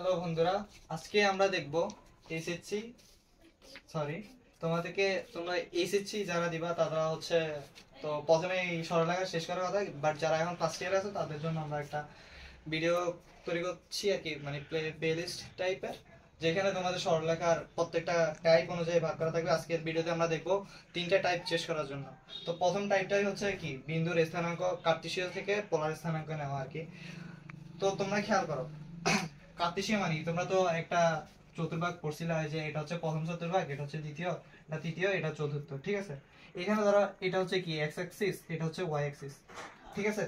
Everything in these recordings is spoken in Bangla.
হ্যালো বন্ধুরা, আজকে আমরা দেখব এসএসসি তোমরা এসএসসি যারা দিবা তারা হচ্ছে তো প্রথমে এই সরলরেখা শেষ করার কথা, বাট যারা এখন ফার্স্ট ইয়ার আছে তাদের জন্য আমরা একটা ভিডিও তৈরি করছি আর কি, মানে প্লেলিস্ট টাইপের, যেখানে তোমাদের সরলরেখার প্রত্যেকটা টাইপ অনুযায়ী ভাগ করা থাকবে। আজকের ভিডিওতে আমরা দেখব তিনটা টাইপ শেষ করার জন্য। তো প্রথম টাইপটাই হচ্ছে কি বিন্দুর স্থানাঙ্ক কার্টেসীয় থেকে পোলার স্থানাঙ্ক নেওয়া আর কি। তো তোমরা খেয়াল করো, কার্তেশীয় মানে তোমরা তো একটা চতুর্ভাগ পড়ছিলা যে এটা হচ্ছে প্রথম চতুর্ভাগ, এটা হচ্ছে দ্বিতীয়, এটা তৃতীয়, এটা চতুর্থ, ঠিক আছে। এখানে ধরো এটা হচ্ছে কি এক্স অ্যাক্সিস, এটা হচ্ছে ওয়াই অ্যাক্সিস, ঠিক আছে।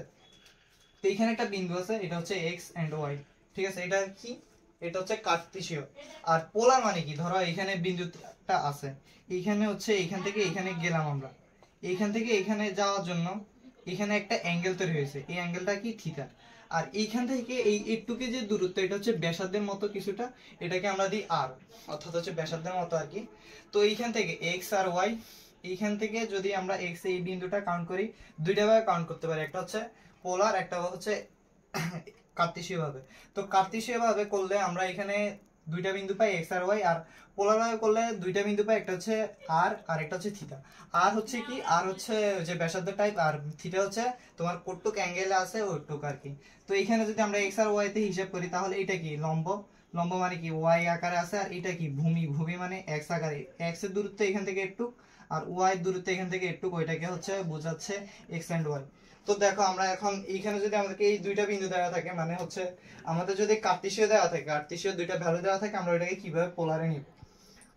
তো এখানে একটা বিন্দু আছে, এটা হচ্ছে এক্স এন্ড ওয়াই, ঠিক আছে। এটা কি, এটা হচ্ছে কার্তেশীয়। আর পোলার মানে কি, ধরো এখানে বিন্দুটা আছে, এইখানে হচ্ছে এইখান থেকে এইখানে গেলাম আমরা, এইখান থেকে এখানে যাওয়ার জন্য এখানে একটা অ্যাঙ্গেল তৈরি হয়েছে, এই অ্যাঙ্গেলটা কি থিটা। আর এইখান থেকে এই একটুকে যে দূরত্ব, এটা হচ্ছে ব্যাসার্ধের মতো কিছুটা, এটাকে আমরা দিই আর, অর্থাৎ হচ্ছে ব্যাসার্ধের মতো আর কি। তো এইখান থেকে এক্স আর ওয়াই, এইখান থেকে যদি আমরা এক্স এই বিন্দুটা কাউন্ট করি, দুইটা ভাবে কাউন্ট করতে পারি, একটা হচ্ছে পোলার, একটা হচ্ছে কার্তেশীয় ভাবে। তো কার্তেশীয় ভাবে করলে আমরা এখানে দুইটা বিন্দু পাই এক্স আর ওয়াই, আর পোলার ভাবে করলে দুইটা বিন্দু পাই, একটা হচ্ছে আর আর একটা হচ্ছে থিটা। আর হচ্ছে কি, আর হচ্ছে যে ব্যাসার্ধ টাইপ, আর থিটা হচ্ছে তোমার কতটুক অ্যাঙ্গেলে আছে ওইটুক আর কি। তো এখানে যদি আমরা এক্স আর ওয়াই তে হিসাব করি, তাহলে এটা কি লম্ব, লম্ব মানে কি ওয়াই আকারে আছে, আর এটা কি ভূমি, ভূমি মানে এক্স আকারে, এক্স এর দূরত্ব এখান থেকে একটু, আর ওয়াই এর দূরত্ব এখান থেকে একটু, ওইটাকে হচ্ছে বোঝাচ্ছে এক্স এন্ড ওয়াই। তো দেখো আমরা এখন এইখানে যদি আমাদেরকে এই দুইটা বিন্দু দেওয়া থাকে, মানে হচ্ছে আমাদের যদি কার্তেশীয় দেওয়া থাকে, কার্তেশীয় দুইটা ভ্যালু দেওয়া থাকে, আমরা ওইটাকে কিভাবে পোলারে নিব।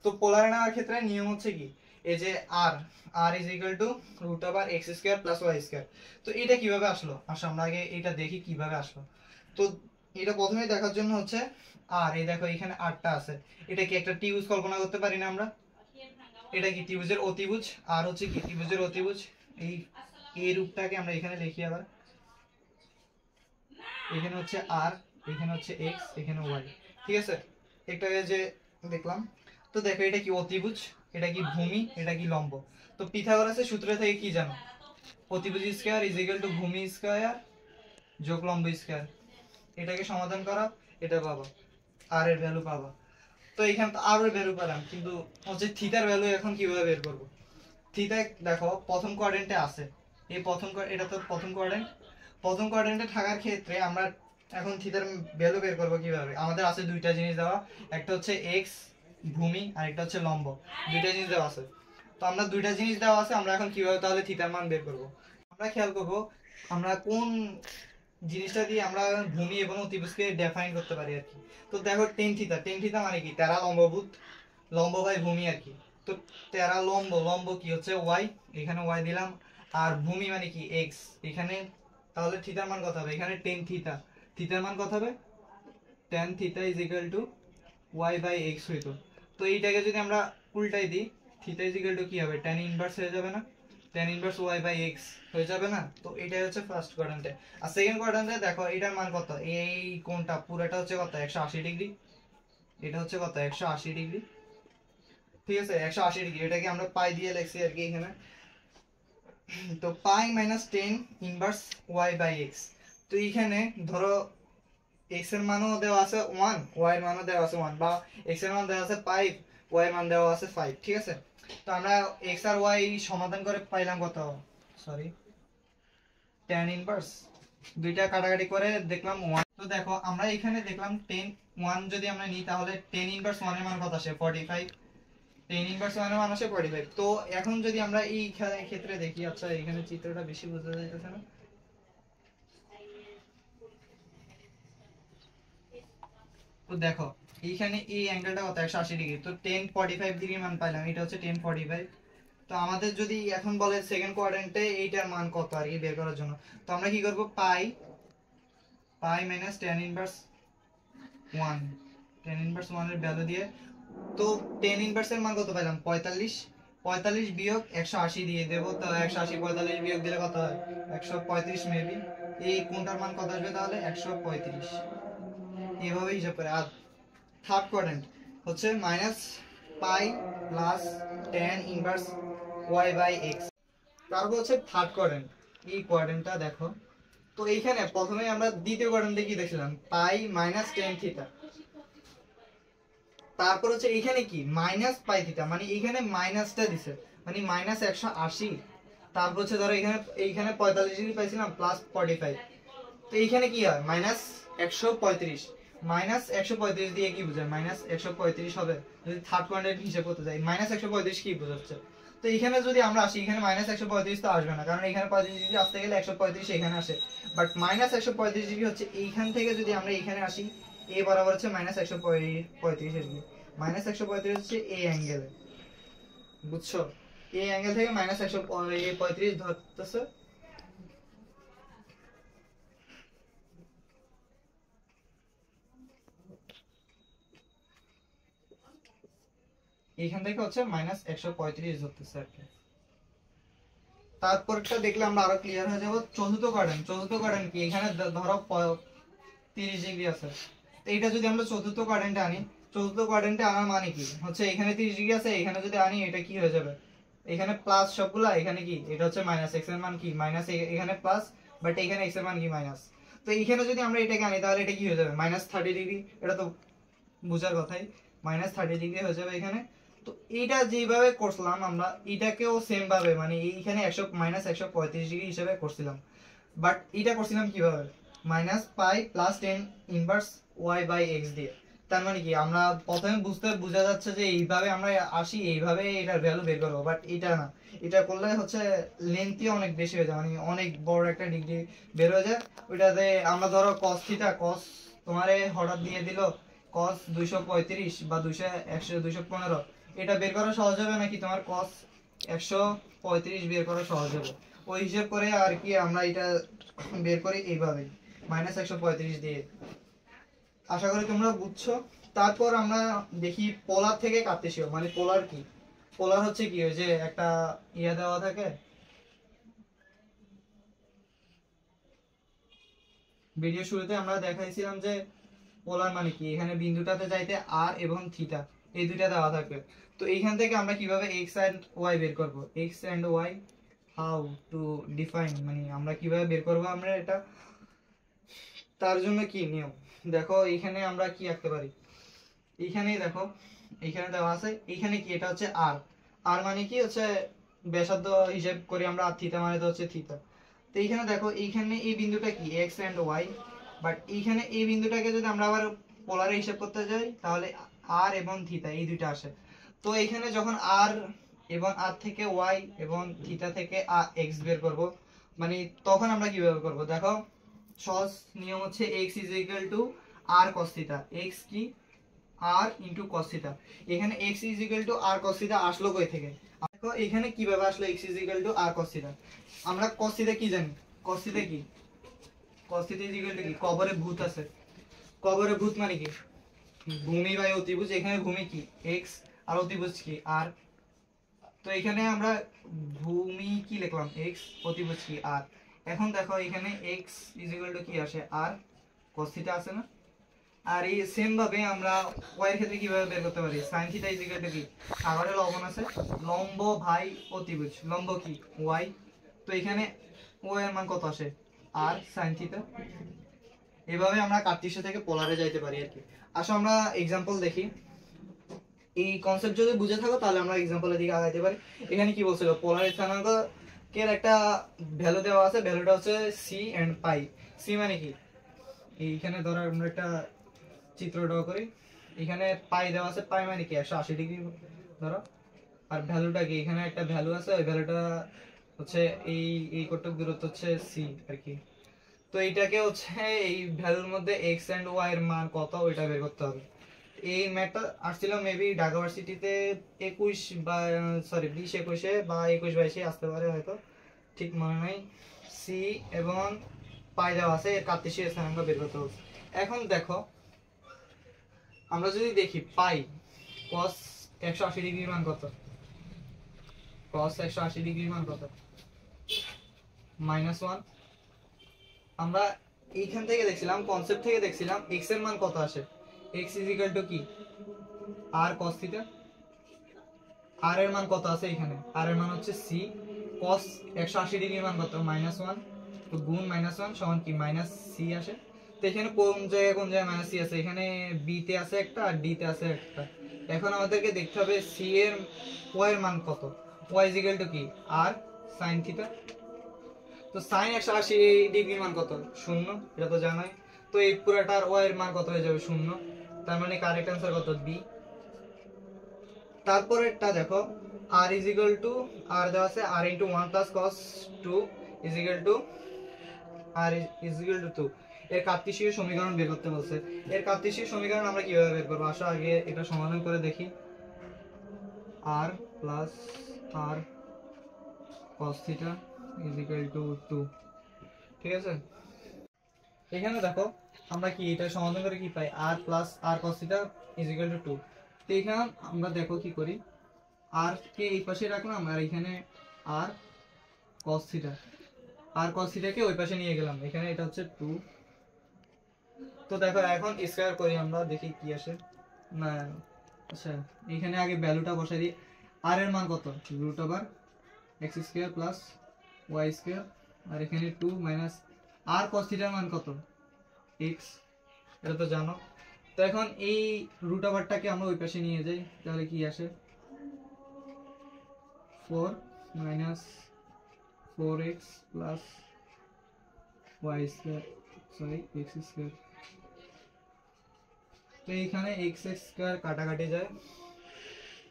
তো পোলারে নেওয়ার ক্ষেত্রে নিয়ম হচ্ছে কি, এই যে আর r is equal to root over x square plus y square. তো এটা কিভাবে আসলো, আসলে আমরা আগে এটা দেখি কিভাবে আসলো। তো এটা প্রথমে দেখার জন্য হচ্ছে আর এই দেখো এখানে আরটা আছে, এটা কি একটা ত্রিভুজ কল্পনা করতে পারি না আমরা, এটা কি ত্রিভুজের অতিভুজ, আর হচ্ছে কি ত্রিভুজের অতিভুজ। এই রূপটাকে আমরা এখানে লিখি আবার, এখানে হচ্ছে আর, এখানে হচ্ছে এক্স, এখানে ওয়াই, ঠিক আছে। এটাকে যে দেখলাম, তো দেখো এটা কি অতিভুজ, এটা কি ভূমি, এটা কি লম্ব। তো পিথাগোরাসের সূত্র থেকে কি জানো, অতিভুজ স্কয়ার ইজ ইকুয়াল টু ভূমি স্কয়ার যোগ লম্ব স্কয়ার। এটাকে সমাধান করা, এটা পাবা, আর এর ভ্যালু পাবা। তো এখানে তো আর এর ভ্যালু পেলাম, কিন্তু হচ্ছে থিটার ভ্যালু এখন কিভাবে বের করব। থিটা দেখো প্রথম কোয়াড্রেন্টে আছে, এই প্রথম এটা তো প্রথম কোয়াড্রেন্ট, প্রথম কোয়াড্রেন্টে থাকার ক্ষেত্রে আমরা এখন থিটার ভ্যালু বের করব কিভাবে। আমাদের আছে দুইটা জিনিস দেওয়া, একটা হচ্ছে এক্স ভূমি, আর একটা হচ্ছে লম্ব, দুইটা জিনিস দেওয়া আছে। তো আমরা দুইটা জিনিস দেওয়া আছে, আমরা এখন কিভাবে তাহলে থিটার মান বের করব। আমরা খেয়াল করব আমরা কোন জিনিসটা দিয়ে আমরা ভূমি এবং অতিভুজকে ডিফাইন করতে পারি আর কি। তো দেখো টেন থিটা, টেন থিটা মানে কি তেরা লম্বভূত, লম্ব বাই ভূমি আর কি। তো তেরা লম্ব, লম্ব কি হচ্ছে ওয়াই, এখানে ওয়াই দিলাম, আর ভূমি মানে কি এক্স এখানে। তাহলে থিটার মান কত হবে, এখানে টেন থিটা, থিটার মান কত হবে, tan theta is equal to Y by X হইতো। তো এইটাকে যদি আমরা উল্টাই দিই, থিটা ইজ ইকুয়াল টু কি হবে, টেন ইনভার্স হয়ে যাবে না, tan inverse Y by X হয়ে যাবে না। তো এটাই হচ্ছে ফার্স্ট কোয়াড্রেন্টে। আর সেকেন্ড কোয়াড্রেন্টে দেখো এটার মান কত, এই কোণটা পুরোটা হচ্ছে কত 180 ডিগ্রি, এটা হচ্ছে কত 180 ডিগ্রি, ঠিক আছে 180 ডিগ্রি। এটাকে আমরা পাই দিয়ে লিখছি আর কি এখানে। তো pi minus tan inverse Y by x. তো এইখানে ধরো এক্স এর মানও দেওয়া আছে 1, ওয়াই এর মানও দেওয়া আছে 1, বা এক্স এর মান দেওয়া আছে 5, ওয়াই এর মান দেওয়া আছে 5, ঠিক আছে। তো আমরা এক্স আর ওয়াই সমাধান করে পাইলাম কত, সরি tan ইনভার্স, দুইটা কাটাকাটি করে দেখলাম 1। তো দেখো আমরা এখানে দেখলাম 10 1 যদি আমরা নিই, তাহলে tan ইনভার্স 1 এর মান কত আসে 45, tan ইনভার্স 1 এর মান আসে 45। তো এখন যদি আমরা এই ক্ষেত্রে দেখি, আচ্ছা এখানে চিত্রটা বেশি বোঝা যাইতেছে না। তো দেখো এইখানে এই অ্যাঙ্গেলটা কত 180 ডিগ্রি, তো 1045 ডিগ্রি মান পাইলাম, এটা হচ্ছে 1045। তো আমাদের যদি এখন বলে সেকেন্ড কোয়াড্রেন্টে এইটার মান কত আর কি বের করার জন্য, তো আমরা কি করব, pi pi minus tan inverse 1, tan inverse 1 এর ভ্যালু দিয়ে। তো tan ইনভার্স এর মান কত পেলাম 45, 45 বিয়োগ 180 দিয়ে দেব। তো 180 45 বিয়োগ দিলে কত হয় 135 মেবি। এই কোনটার মান কত আসবে তাহলে 135, এইভাবে হিসাব করে। আর থার্ড কোয়াড্রেন্ট হচ্ছে minus pi plus tan inverse Y by X. তারপর হচ্ছে থার্ড কোয়াড্রেন্ট, এই কোয়াড্রেন্টটা দেখো। তো এইখানে প্রথমে আমরা দ্বিতীয় কোয়াড্রেন্টে কি দেখছিলাম, পাই মাইনাস টেন থিটা। তারপর হচ্ছে এইখানে কি মাইনাস পাই থিটা, মানে এইখানে মাইনাসটা দিছে, মানে মাইনাস 180। তারপর হচ্ছে ধরো এখানে এইখানে 45 ডিগ্রি পাইছিলাম প্লাস 45। তো এইখানে কি হয় মাইনাস 135। মাইনাস 135 দিয়ে কি বোঝায়, মাইনাস 135 হবে যদি থার্ড কোয়াড্রেন্ট হিসেব করতে যাই। মাইনাস 135 কি বোঝাচ্ছে? তো এখানে যদি আমরা আসি, এখানে মাইনাস 135 তো আসবে না, কারণ এখানে 35 ডিগ্রি আসতে গেলে 135 এখানে আসে। বাট মাইনাস 135 ডিগ্রি হচ্ছে এইখান থেকে যদি আমরা এখানে আসি, এ বরাবর হচ্ছে মাইনাস 135 ডিগ্রি। মাইনাস 135 হচ্ছে এ অ্যাঙ্গেলে, বুঝছো? এই অ্যাঙ্গেল থেকে মাইনাস 135 ধরতেছে। এইখান থেকে হচ্ছে মাইনাস 135 ধরতেছে আর কি। তারপরটা দেখলে আমরা আরো ক্লিয়ার হয়ে যাবো। চতুর্থ কোয়াড্রেন্ট, চতুর্থ কোয়াড্রেন্ট কি, এখানে ধরো 30 ডিগ্রি আছে। তো এটা যদি আমরা চতুর্থ কোয়াড্রেন্টে আনি, চতুর্থ কোয়াড্রেন্টে আনার মানে কি হচ্ছে, এখানে 30 ডিগ্রি আছে, এখানে যদি আনি এটা কি হয়ে যাবে, এখানে প্লাস সবগুলা, এখানে কি এটা হচ্ছে মাইনাস, এক্স এর মান কি মাইনাস, এখানে প্লাস, বাট এখানে এক্স এর মান কি মাইনাস। তো এইখানে যদি আমরা এটাকে আনি তাহলে এটা কি হয়ে যাবে মাইনাস 30 ডিগ্রি, এটা তো বোঝার কথাই, মাইনাস 30 ডিগ্রি হয়ে যাবে এখানে। তো এটা যেভাবে করছিলাম আমরা, এটাকেও সেম ভাবে মানে এইখানে 100 মাইনাস 135 ডিগ্রি হিসেবে করছিলাম, বাট এটা করছিলাম কিভাবে, minus pi plus 10 inverse Y by X দিয়ে। তার মানে কি আমরা প্রথমে বোঝা যাচ্ছে যে এইভাবে আমরা আসি, এইভাবে এটার ভ্যালু বের করবো, বাট এটা না, এটা করলে হচ্ছে লেন্থই অনেক বেশি হয়ে যায়, মানে অনেক বড় একটা ডিগ্রি বের হয়ে যায়। ওইটাতে আমরা ধরো কস থিটা, কস তোমারে হঠাৎ দিয়ে দিল কস 235 বা 215, এটা বের করা সহজ হবে নাকি তোমার কস 135 বের করা সহজ হবে? ওই হিসেব করে আর কি আমরা এটা বের করি এইভাবে মাইনাস 135 দিয়ে। আশা করি তোমরা বুঝছো। তারপর আমরা দেখি পোলার থেকে কার্টেসীয়, মানে পোলার কি, পোলার হচ্ছে কি, ওই যে একটা ইয়া দেওয়া থাকে, ভিডিও শুরুতে আমরা দেখাইছিলাম যে পোলার মানে কি, এখানে বিন্দুটাতে যাইতে আর এবং থিটা এই দুইটা দেওয়া থাকবে। তো এইখান থেকে আমরা কিভাবে এক্স এন্ড ওয়াই বের করব, X and Y how to define, মানে আমরা কিভাবে বের করব আমরা এটা, তার জন্য কি নিয়ম দেখো, এইখানে আমরা কি আঁকতে পারি, এইখানেই দেখো এইখানে দেওয়া আছে, এইখানে কি এটা হচ্ছে আর, আর মানে কি হচ্ছে ব্যাসার্ধ হিসেব করি আমরা, আর থিটা মানে তো হচ্ছে থিটা। তো এইখানে দেখো এইখানে এই বিন্দুটা কি এক্স এন্ড ওয়াই, বাট এইখানে এই বিন্দুটাকে যদি আমরা আবার পোলারে হিসাব করতে যাই তাহলে আর এবং থিটা এই দুইটা আসে। তো এইখানে যখন আর এবং আর থেকে ওয়াই এবং থিটা থেকে এক্স বের করব, মানে তখন আমরা কিভাবে করব দেখো, সহজ নিয়ম হচ্ছে x is equal to R cos theta. x কি r ইনটু cos থিটা। এখানে x is equal to R cos theta আসলো কই থেকে, দেখো এখানে কিভাবে আসলো x is equal to R cos theta. আমরা cos থিটা কি জানি, cos থিটা কি, cos theta is equal to কি, কবরে ভূত আছে, কবরে ভূত মানে কি ভূমি বাই অতিভুজ, এখানে ভূমি কি x আর অতিভুজ কি r। তো এখানে আমরা ভূমি কি লিখলাম x, অতিভুজ কি r। এখন দেখো এখানে x ইজ ইকুয়াল টু কি আসে r cos থিটা আছে না। আর এই সেম ভাবে আমরা y এর ক্ষেত্রে কিভাবে বের করতে পারি, sin theta is equal to কি, সাগরে লবণ আছে, লম্ব ভাই অতিভুজ, লম্ব কি y। তো এখানে y এর মান কত আসে r sin থিটা। এভাবে আমরা কার্টেসীয় থেকে পোলারে যাইতে পারি আর কি। আসো আমরা এক্সাম্পল দেখি, এই কনসেপ্ট যদি বুঝে থাকো তাহলে আমরা এক্সাম্পলের দিকে আগাইতে পারি। এখানে কি বলছিল, পোলার স্থানাঙ্কের একটা ভ্যালু দেওয়া আছে, ভ্যালুটা হচ্ছে সি এন্ড পাই। সি মানে কি, এইখানে ধরো আমরা একটা চিত্র ড্র করি, এখানে পাই দেওয়া আছে, পাই মানে কি 180 ডিগ্রি ধরো, আর ভ্যালুটা কি, এখানে একটা ভ্যালু আছে, ওই ভ্যালুটা হচ্ছে এই এই কতটুকু দূরত্ব হচ্ছে সি আর কি। তো এইটাকে হচ্ছে এই ভ্যালুর মধ্যে এক্স এন্ড ওয়াই এর মান কত ওইটা বের করতে হবে। এই ম্যাথটা আসছিল মেবি ঢাকা ভার্সিটিতে 21 বা সরি 20-21-এ বা 21-22-এ আসতে পারে হয়তো, ঠিক মনে নাই। সি এবং পাই দেওয়া আছে, এর কার্টেসীয় স্থানাঙ্ক বের করতে হবে। এখন দেখো আমরা যদি দেখি পাই cos 180 ডিগ্রির মান কত, cos 180 ডিগ্রির মান কত -1। আমরা এইখান থেকে দেখছিলাম, কনসেপ্ট থেকে দেখছিলাম x এর মান কত আসে, x ইজ ইকুয়াল টু কি r cos থিটা। r এর মান কত আছে, এখানে r এর মান হচ্ছে c, cos 180 ডিগ্রির মান কত -1, তো গুণ -1 সমান কি -c আসে। তো এখানে কোন জায়গায় মাইনাস c আছে, এখানে b তে আছে একটা আর d তে আছে একটা, এখন আমাদেরকে দেখতে হবে সি এর ওয়াই এর মান কত। ওয়াই ইজ ইকুয়াল টু কি আর সাইন থিটা। তো সাইন 180 ডিগ্রির মান কত? 0, এটা তো জানাই। তো এই পুরাটার ওয়াই এর মান কত হয়ে যাবে? 0। তার মানে কারেক্ট অ্যান্সার কত? বি। তারপরেরটা দেখো, r is equal two r দেওয়া আছে r into 1 plus cos 2 is equal two r is equal two 2। এর কার্তেশীয় সমীকরণ বের করতে বলছে। এর কার্তেশীয় সমীকরণ আমরা কিভাবে বের করব? আসো আগে এটা সমাধান করে দেখি। r plus r cos theta is equal two 2, ঠিক আছে। এখানে দেখো আমরা কি এটা সমাধান করে কি পাই? r plus r cos theta is equal two 2। তো এখানে আমরা দেখো কি করি, r কে এই পাশে রাখলাম আর এখানে r cos theta, r cos থিটাকে ওই পাশে নিয়ে গেলাম, এখানে এটা হচ্ছে 2। তো দেখো এখন স্কয়ার করি আমরা, দেখি কি আসে। না আচ্ছা, এখানে আগে ভ্যালুটা বসাই দিই। r এর মান কত? Root over x square plus y square, আর এখানে 2 মাইনাস r cos থিটার মান কত? x, এটা তো জানো। তো এখন এই রুট ওভারটাকে আমরা ওই পাশে নিয়ে যাই, তাহলে কি আসে? 4 minus 4x plus y square, sorry x square. তো এইখানে x স্কয়ার কাটাকাটি যায়।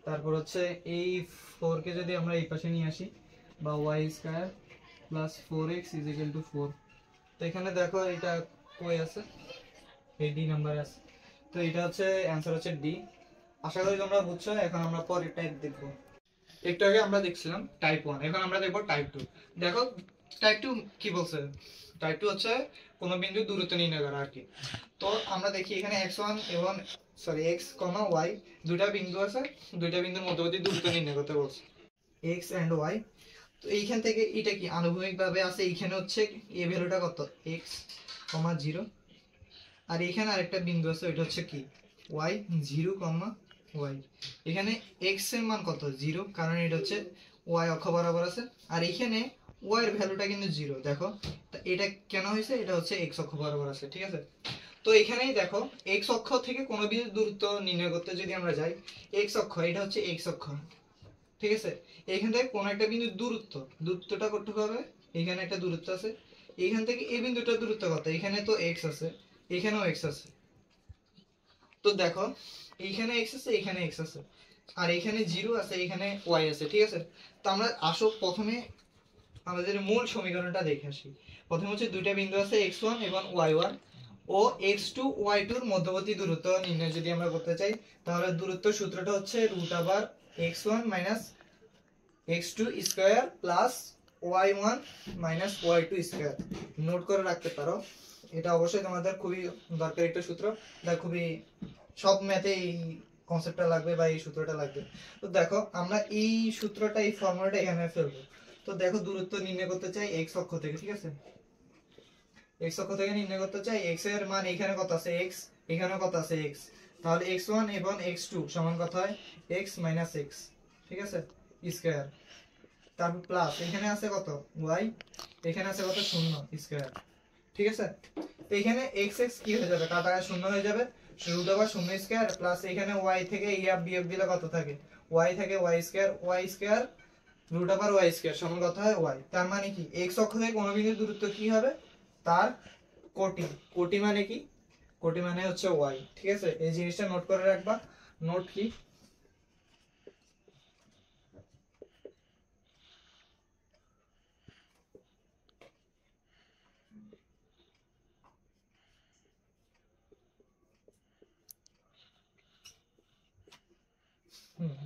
তারপর হচ্ছে এই 4 কে যদি আমরা এই পাশে নিয়ে আসি, বা y square plus 4x is equal two 4। তো এখানে দেখো এটা কই আছে? এই ডি নাম্বার আছে। তো এটা হচ্ছে অ্যানসার হচ্ছে ডি। আশা করি তোমরা বুঝছো। এখন আমরা পরের টাইপ দেখব। একটু আগে আমরা দেখছিলাম টাইপ 1, এখন আমরা দেখব টাইপ 2। দেখো টাইপ 2 কি বলছে? টাইপ 2 হচ্ছে কোন বিন্দু দূরত্ব নির্ণয় করা আর কি। তো আমরা দেখি এখানে x1 এবং x, y দুইটা বিন্দু আছে, দুইটা বিন্দুর মধ্যবর্তী দূরত্ব নির্ণয় করতে বলছে, x and y। তো এইখান থেকে এটা কি আনুভূমিকভাবে আছে, এইখানে হচ্ছে এই ভ্যালুটা কত? x, 0। আর এখানে আরেকটা বিন্দু আছে, ওইটা হচ্ছে কি y, 0, y। এখানে x এর মান কত? 0, কারণ এটা হচ্ছে y অক্ষ বরাবর আছে। আর এখানে y এর ভ্যালুটা কিন্তু 0। দেখো এটা কেন হয়েছে? এটা হচ্ছে x অক্ষ বরাবর আছে, ঠিক আছে। তো এখানেই দেখো x অক্ষ থেকে কোন বিন্দুর দূরত্ব নির্ণয় করতে যদি আমরা যাই, x অক্ষ, এটা হচ্ছে x অক্ষ, ঠিক আছে। এখান থেকে কোন একটা বিন্দুর দূরত্বটা করতে হবে। এখানে একটা দূরত্ব আছে, এখান থেকে এই বিন্দুটার দূরত্ব কত? এখানে তো x আছে, এখানেও x আছে। তো দেখো এইখানে x আছে, এখানে x আছে, আর এখানে 0 আছে, এখানে y আছে, ঠিক আছে। তো আমরা আসো প্রথমে আমাদের মূল সমীকরণটা দেখে আসি। প্রথমে হচ্ছে দুইটা বিন্দু আছে x1 এবং y1 ও x2 y2 এর মধ্যবর্তী দূরত্ব নির্ণয় যদি আমরা করতে চাই, তাহলে দূরত্ব সূত্রটা হচ্ছে √ x1 x2 square plus y1 y2 square. Note করে রাখতে পারো, এটা অবশ্যই তোমাদের খুবই দরকারি একটা সূত্র, এটা খুবই সব ম্যাথে এই কনসেপ্টটা লাগবে বা এই সূত্রটা লাগবে। তো দেখো আমরা এই সূত্রটা, এই ফর্মুলাটা এখানে ফেলবো। তো দেখো দূরত্ব নির্ণয় করতে চাই x অক্ষ থেকে, ঠিক আছে। x অক্ষ থেকে নির্ণয় করতে চাই, x এর মান এখানে কত আছে? x, এখানেও কত আছে? x। তাহলে x1 এবং x2 সমান কত হয়? x - x, ঠিক আছে, স্কয়ার। তারপর প্লাস এখানে আছে কত? y, এখানে আছে কত? 0 স্কয়ার, ঠিক আছে। তো এখানে x কি হয়ে যাবে? কাটা 0 হয়ে যাবে, √0 স্কয়ার প্লাস এখানে y থেকে বিয়োগ দিলে কত থাকে? y থেকে y স্কয়ার √y স্কয়ার সমান কত হয়? y। তার মানে কি x অক্ষ থেকে কোন বিন্দুর দূরত্ব কি হবে? তার কোটি। কোটি মানে কি? কোটি মানে হচ্ছে y, ঠিক আছে। এই জিনিসটা নোট করে রাখবা। নোট কি?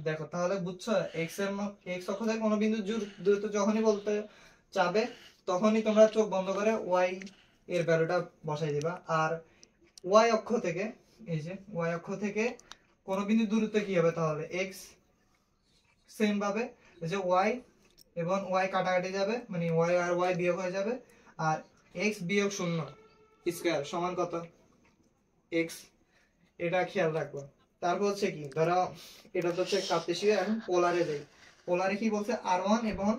দেখো তাহলে বুঝছো, x অক্ষ থেকে কোন বিন্দুর দূরত্ব যখনই বলতে চাবে, তখনই তোমরা চোখ বন্ধ করে y এর ভ্যালুটা বসাই দিবা। আর y অক্ষ থেকে, এই যে y অক্ষ থেকে কোন বিন্দুর দূরত্ব কি হবে? তাহলে x, সেম ভাবে যে y এবং y কাটাকাটি যাবে, মানে y আর y বিয়োগ হয়ে যাবে, আর x বিয়োগ 0 স্কয়ার সমান কত? x। এটা খেয়াল রাখবো। তারপর হচ্ছে কি, ধরো এটা তো হচ্ছে কার্তেশীয়, এখন পোলারে যাই। পোলারে কি বলছে? r1 এবং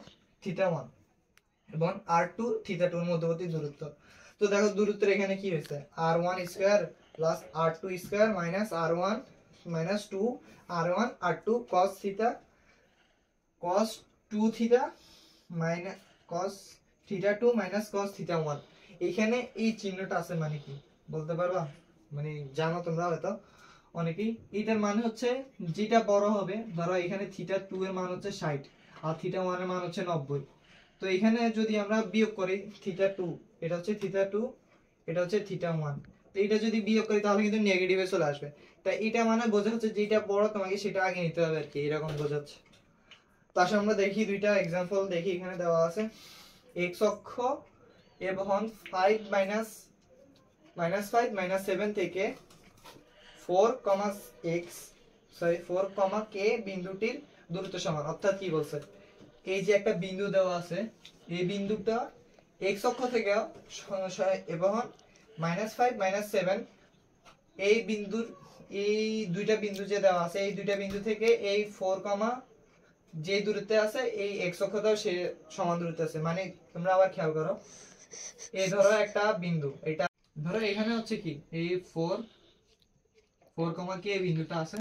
θ1 এবং r2 θ2 এর মধ্যবর্তী দূরত্ব। তো দেখো দূরত্বের এখানে কি হয়েছে? r1 square plus r2 square minus r1 minus 2 r1 r2 cos theta cos 2 theta minus cos theta 2 minus cos theta 1। এখানে এই চিহ্নটা আছে মানে কি বলতে পারবা? মানে জানো তোমরা হয়তো অনেকেই, এটার মানে হচ্ছে যেটা বড় হবে, ধরো এখানে থিটা 2 এর মান হচ্ছে 60 আর থিটা 1 এর মান হচ্ছে 90। তো এখানে যদি আমরা বিয়োগ করি থিটা 2, এটা হচ্ছে থিটা 2, এটা হচ্ছে থিটা 1, তো এটা যদি বিয়োগ করি তাহলে কিন্তু নেগেটিভে চলে আসবে। তাই এটা মানে বোঝা হচ্ছে যেটা বড় তোমাকে সেটা আগে নিতে হবে আর কি, এরকম বোঝাচ্ছে। তার সাথে আমরা দেখি দুইটা एग्जांपल দেখি, এখানে দেওয়া আছে x অক্ষ এবং 5 মাইনাস 7 থেকে 4, x সরি 4, k বিন্দুটির দূরত্ব সমান। অর্থাৎ কি বলছে, এই যে একটা বিন্দু দেওয়া আছে, এই বিন্দুটা x অক্ষ থেকে এবং -5 -7 এই বিন্দুর, এই দুইটা বিন্দু যে দেওয়া আছে এই দুইটা বিন্দু থেকে এই 4, যে দূরত্বে আছে এই x অক্ষটাও সে সমান দূরত্বে আছে। মানে তোমরা আবার খেয়াল করো, এই ধরো একটা বিন্দু, এটা ধরো এখানে হচ্ছে কি এই 4, k বিন্দুটা আছে,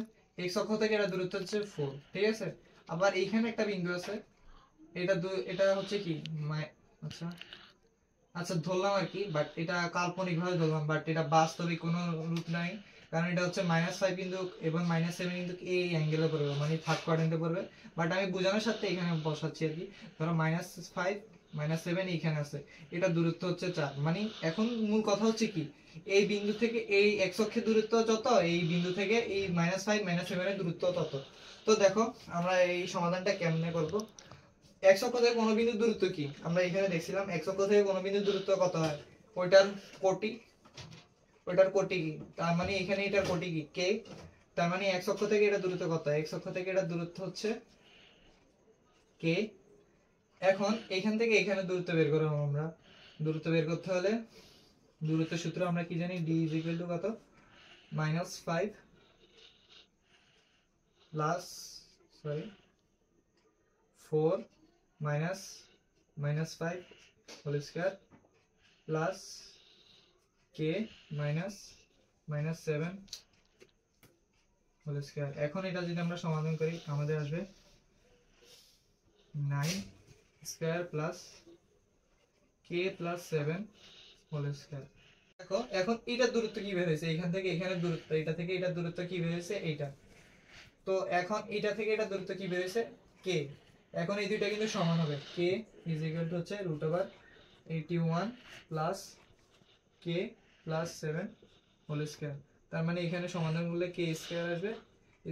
x অক্ষ থেকে এটা দূরত্ব হচ্ছে 4, ঠিক আছে। আবার এইখানে একটা বিন্দু আছে, এটা হচ্ছে কি আচ্ছা আচ্ছা ধরলাম আর কি, বাট এটা কাল্পনিক ভাবে ধরলাম, বাট এটা বাস্তবিক কোনো রূপ নাই, কারণ এটা হচ্ছে -5 বিন্দু এবং -7 কিন্তু এই অ্যাঙ্গেলে পড়বে, মানে থার্ড কোয়াড্রেন্টে পড়বে। বাট আমি বোঝানোর সাথে এখানে বসাচ্ছি আর কি। ধরো -5 -7 এইখানে আছে, এটা দূরত্ব হচ্ছে 4। মানে এখন মূল কথা হচ্ছে কি, এই বিন্দু থেকে এই x অক্ষের দূরত্ব যত, এই বিন্দু থেকে এই -5 -7 এর দূরত্ব তত। তো দেখো আমরা এই সমাধানটা কেমনে করব। x অক্ষ থেকে কোন বিন্দুর দূরত্ব কি আমরা এখানে দেখছিলাম, x অক্ষ থেকে কোন বিন্দুর দূরত্ব কত হয়, ওইটার কোটি কি, তার মানে এখানে এটার কোটি কি k, তার মানে x অক্ষ থেকে এটা দূরত্ব কত, x অক্ষ থেকে এটা দূরত্ব হচ্ছে k। এখন এখান থেকে এখানে দূরত্ব বের করব আমরা। দূরত্ব বের করতে হলে দূরত্বের সূত্র আমরা কি জানি, d কত, -5 plus 4 -5 whole square plus k -7 whole square. এখন এটা যদি আমরা সমাধান করি আমাদের আসবে 9 square plus k plus 7 whole square. দেখো এখন এটার দূরত্ব কি বের হয়েছে, এখান থেকে এখানের দূরত্ব, এটা থেকে এটার দূরত্ব কি বের হয়েছে, এইটা। তো এখন এটা থেকে এটা দূরত্ব কি বের হয়েছে, k। এখন এই দুইটা কিন্তু সমান হবে, k হচ্ছে √81 plus k plus 7 whole square. তার মানে এখানে সমাধান করলে k স্কয়ার আসবে =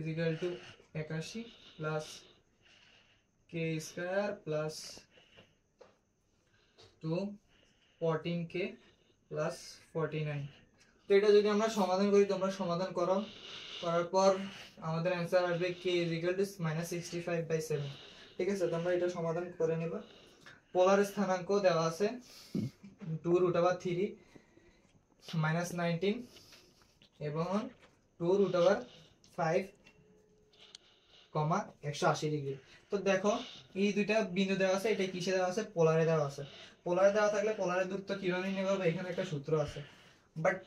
81 plus k square plus 2 14k plus 49। তো এটা যদি আমরা সমাধান করি, তোমরা সমাধান করো, করার পর আমাদের অ্যানসার আসবে k -65/7। ঠিক আছে, তোমরা এটা সমাধান করে নিবা। পোলার স্থানাঙ্ক দেওয়া আছে 2√3 -19 এবং 2√5, 180 ডিগ্রি। তো দেখো এই দুইটা বিন্দু দেওয়া আছে, এটা কিসে দেওয়া আছে, পোলারে দেওয়া আছে। পোলারে দেওয়া থাকলে পোলারের দূরত্ব কিভাবে নির্ণয় করব, এখানে একটা সূত্র আছে। বাট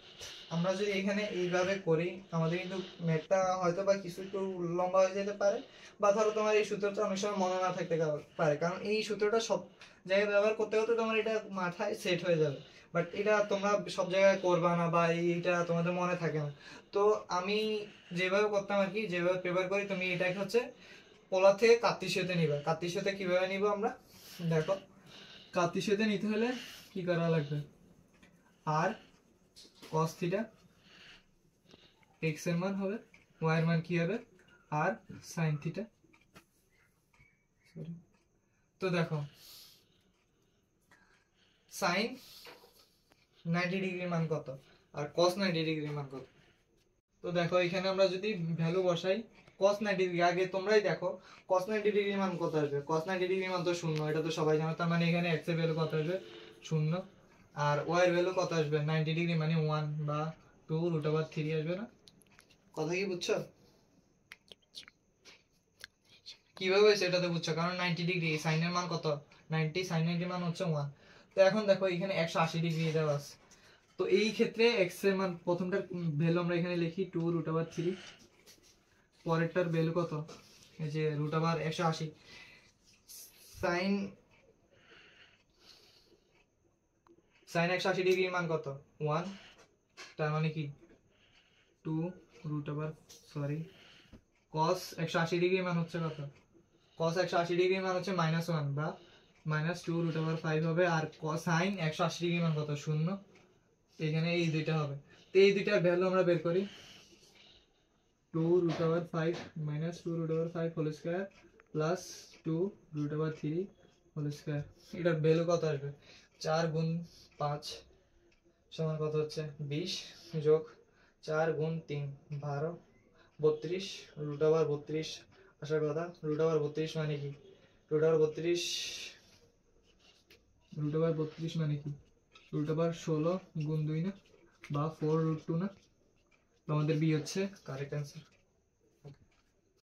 আমরা যদি এখানে এইভাবে করি আমাদের কিন্তু ম্যাথটা হয়তো বা কিছু একটু লম্বা হয়ে যেতে পারে, বা ধরো তোমার এই সূত্রটা অনেক সময় মনে না থাকতে পারে, কারণ এই সূত্রটা সব জায়গায় ব্যবহার করতে করতে তোমার এটা মাথায় সেট হয়ে যাবে। বাট এটা তোমরা সব জায়গায় করবা না, বা এইটা তোমাদের মনে থাকে না। তো আমি যেভাবে করতাম আর কি, যেভাবে প্রেফার করি, তুমি এটাকে হচ্ছে পোলার থেকে কার্তেশীয়তে নিবা। কার্তেশীয়তে কিভাবে নিব আমরা, দেখো কার্তেশীয়তে নিতে হলে কি করা লাগবে, আর cos থিটা x এর মান হবে, y এর মান কি হবে, আর sin থিটা। তো দেখো sin 90 ডিগ্রির মান কত আর cos 90 ডিগ্রির মান কত। তো দেখো এখানে আমরা যদি ভ্যালু বসাই, cos 90 ডিগ্রি, আগে তোমরাই দেখো cos 90 ডিগ্রির মান কত আসবে, cos 90 ডিগ্রির মান তো 0, এটা তো সবাই জানো। তার মানে এখানে x এর ভ্যালু কত আসবে, 0, আর y এর ভ্যালু কত আসবে, 90 ডিগ্রি মানে 1 বা 2√3 আসবে না। কথা কি বুঝছো, কিভাবে সেটা তো বুঝছো, কারণ 90 ডিগ্রি sin এর মান কত, 90, sin 90 মান হচ্ছে 1। তো এখন দেখো এখানে 180 ডিগ্রি দেওয়া আছে। তো এই ক্ষেত্রে x এর মান প্রথমটার ভ্যালু আমরা এখানে লিখি 2√3 পরেরটার ভ্যালু কত, এই যে রুট ওভার 180 সাইন 180 ডিগ্রির মান কত 1, তার মানে কি 2 রুট ওভার cos 180 ডিগ্রির মান হচ্ছে কত, cos 180 ডিগ্রির মান হচ্ছে -1 বা -2 রুট ওভার 5 হবে। আর sin 180 ডিগ্রির মান কত 0, এখানে এই দুইটা হবে। তো এই দুইটার ভ্যালু আমরা বের করি, 2 root over 5 minus 2 root over 5 whole square plus 2 root over 3 whole square। এটার ভ্যালু কত আসবে, 4 গুণ 5 সমান কত হচ্ছে 20 যোগ 4 গুণ 3 12 32 root over 32 আসার কথা। root over 32 মানে কি, root over 32 মানে কি, root over 16 গুণ 2 না, বা 4 root 2 না। তো আমাদের বি হচ্ছে কারেক্ট অ্যান্সার।